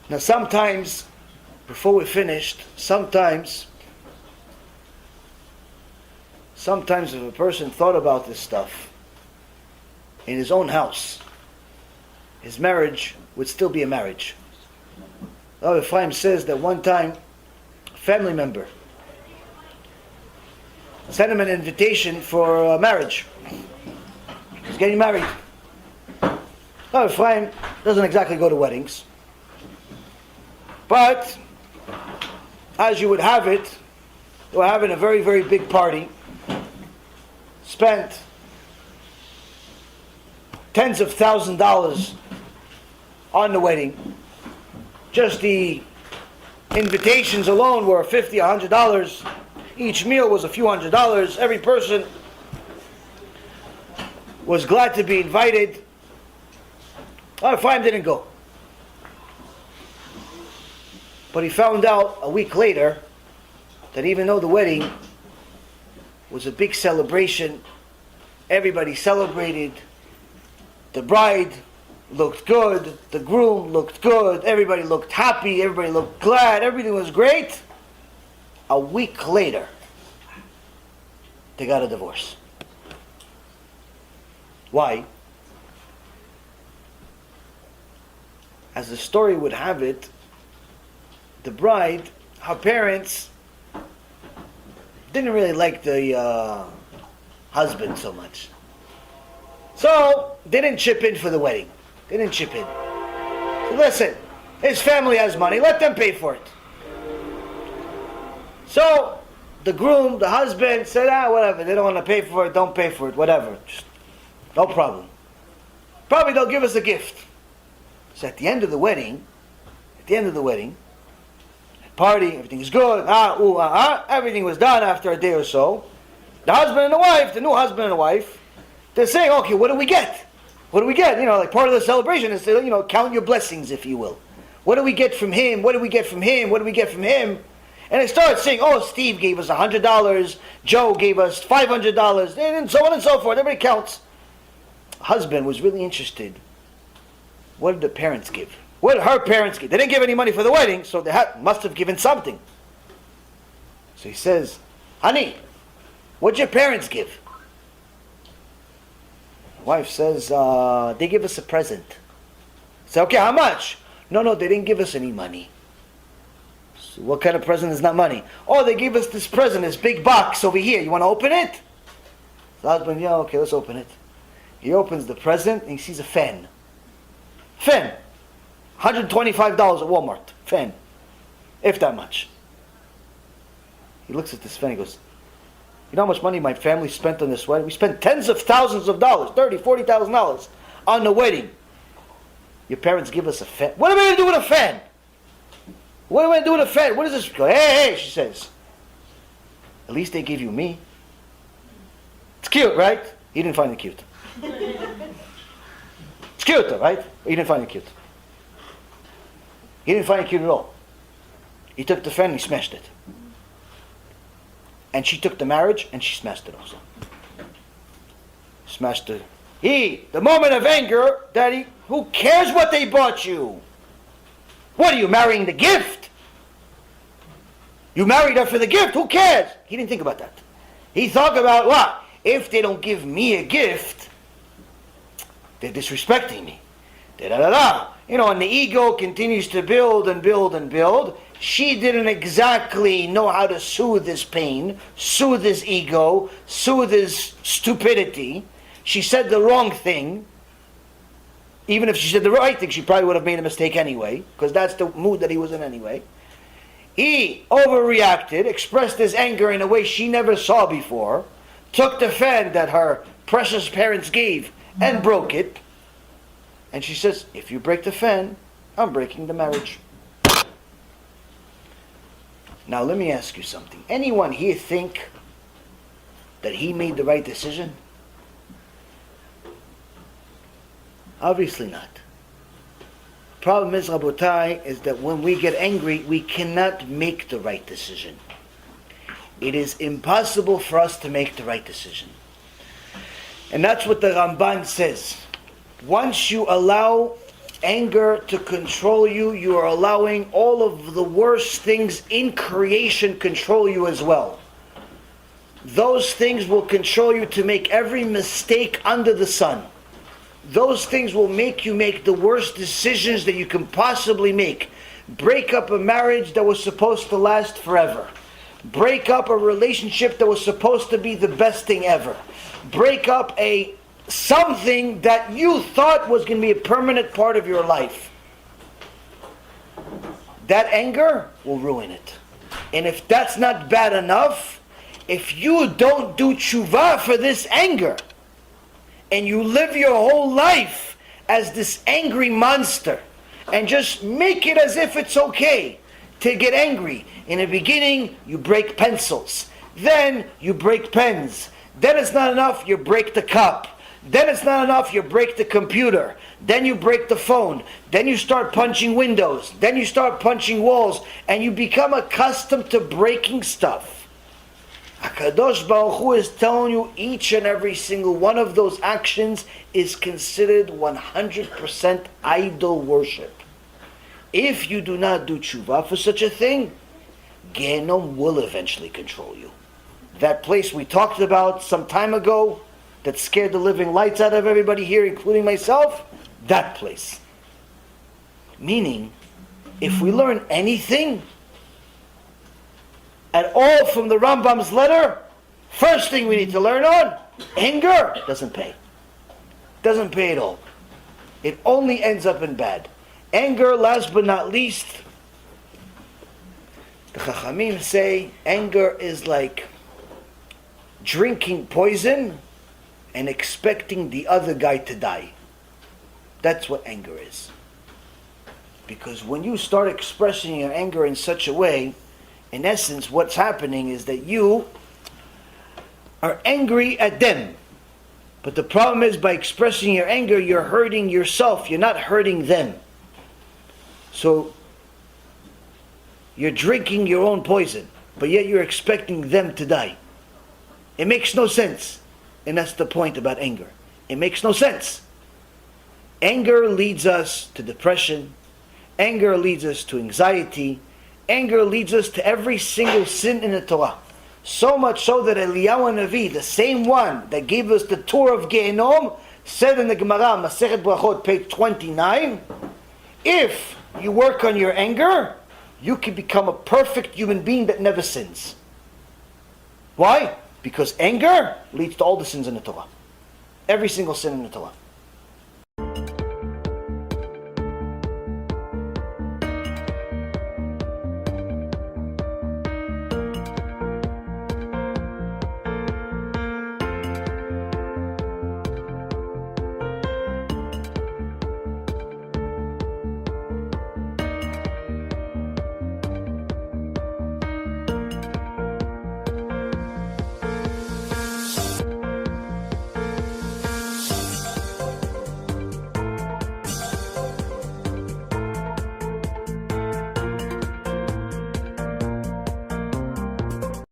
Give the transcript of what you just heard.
Now sometimes, before we're finished, sometimes if a person thought about this stuff in his own house, his marriage would still be a marriage. Rabbi Ephraim says that one time, a family member sent him an invitation for marriage. He's getting married. Rabbi Ephraim doesn't exactly go to weddings. But, as you would have it, they were having a very, very big party. Spent tens of thousands of dollars on the wedding. Just the invitations alone were $50, $100. Each meal was a few $100s. Every person was glad to be invited. Ephraim didn't go. But he found out a week later that even though the wedding was a big celebration, everybody celebrated, the bride looked good, the groom looked good, everybody looked happy, everybody looked glad, everything was great. A week later, they got a divorce. Why? As the story would have it, the bride, her parents didn't really like the husband so much. So, they didn't chip in for the wedding. They didn't chip in. So listen, his family has money, let them pay for it. So, the groom, the husband said, whatever, they don't want to pay for it, don't pay for it, whatever. Just, no problem. Probably they'll give us a gift. So at the end of the wedding, party, everything's good, everything was done after a day or so. The husband and the wife, the new husband and the wife, they're saying, okay, what do we get? What do we get? Like part of the celebration is to, count your blessings, if you will. What do we get from him? What do we get from him? What do we get from him? And they start saying, Steve gave us $100, Joe gave us $500, and so on and so forth. Everybody counts. The husband was really interested. What did the parents give? What did her parents give? They didn't give any money for the wedding, so they must have given something. So he says, honey, what'd your parents give? Wife says, they give us a present. He said, okay, how much? No, they didn't give us any money. So what kind of present is not money? They gave us this present, this big box over here. You want to open it? The husband, yeah, okay, let's open it. He opens the present and he sees a fan. Fan. $125 at Walmart. Fan. If that much. He looks at this fan and he goes, you know how much money my family spent on this wedding? We spent tens of thousands of dollars, $30,000, $40,000 on the wedding. Your parents give us a fan. What am I going to do with a fan? What am I going to do with a fan? What is this? Hey, she says. At least they gave you me. It's cute, right? He didn't find it cute. It's cute though, right? He didn't find it cute. He didn't find it cute at all. He took the fan and he smashed it. And she took the marriage and she smashed it also. Smashed it. The moment of anger, Daddy, who cares what they bought you? What are you, marrying the gift? You married her for the gift, who cares? He didn't think about that. He thought about, what? If they don't give me a gift, they're disrespecting me. And the ego continues to build and build and build. She didn't exactly know how to soothe his pain, soothe his ego, soothe his stupidity. She said the wrong thing. Even if she said the right thing, she probably would have made a mistake anyway, because that's the mood that he was in anyway. He overreacted, expressed his anger in a way she never saw before, took the fan that her precious parents gave and broke it. And she says, if you break the fan, I'm breaking the marriage. Now let me ask you something. Anyone here think that he made the right decision? Obviously not. Problem is, Rabotai, is that when we get angry, we cannot make the right decision. It is impossible for us to make the right decision. And that's what the Ramban says. Once you allow anger to control you, you are allowing all of the worst things in creation control you as well. Those things will control you to make every mistake under the sun. Those things will make you make the worst decisions that you can possibly make. Break up a marriage that was supposed to last forever. Break up a relationship that was supposed to be the best thing ever. Break up something that you thought was going to be a permanent part of your life. That anger will ruin it. And if that's not bad enough, if you don't do tshuva for this anger, and you live your whole life as this angry monster, and just make it as if it's okay to get angry. In the beginning, you break pencils. Then you break pens. Then it's not enough, you break the cup. Then it's not enough, you break the computer. Then you break the phone. Then you start punching windows. Then you start punching walls. And you become accustomed to breaking stuff. HaKadosh Baruch Hu is telling you each and every single one of those actions is considered 100% idol worship. If you do not do tshuva for such a thing, GEHINNOM will eventually control you. That place we talked about some time ago that scared the living lights out of everybody here, including myself, that place. Meaning, if we learn anything at all from the Rambam's letter, first thing we need to learn on, anger doesn't pay. Doesn't pay at all. It only ends up in bad. Anger, last but not least, the Chachamim say, anger is like drinking poison and expecting the other guy to die. That's what anger is. Because when you start expressing your anger in such a way, in essence, what's happening is that you are angry at them. But the problem is, by expressing your anger, you're hurting yourself. You're not hurting them. So, you're drinking your own poison, but yet you're expecting them to die. It makes no sense. And that's the point about anger. It makes no sense. Anger leads us to depression. Anger leads us to anxiety. Anger leads us to every single sin in the Torah. So much so that Eliyahu Navi, the same one that gave us the tour of GEHINNOM, said in the Gemara, Masechet Brachot, page 29, if you work on your anger, you can become a perfect human being that never sins. Why? Because anger leads to all the sins in the Torah. Every single sin in the Torah.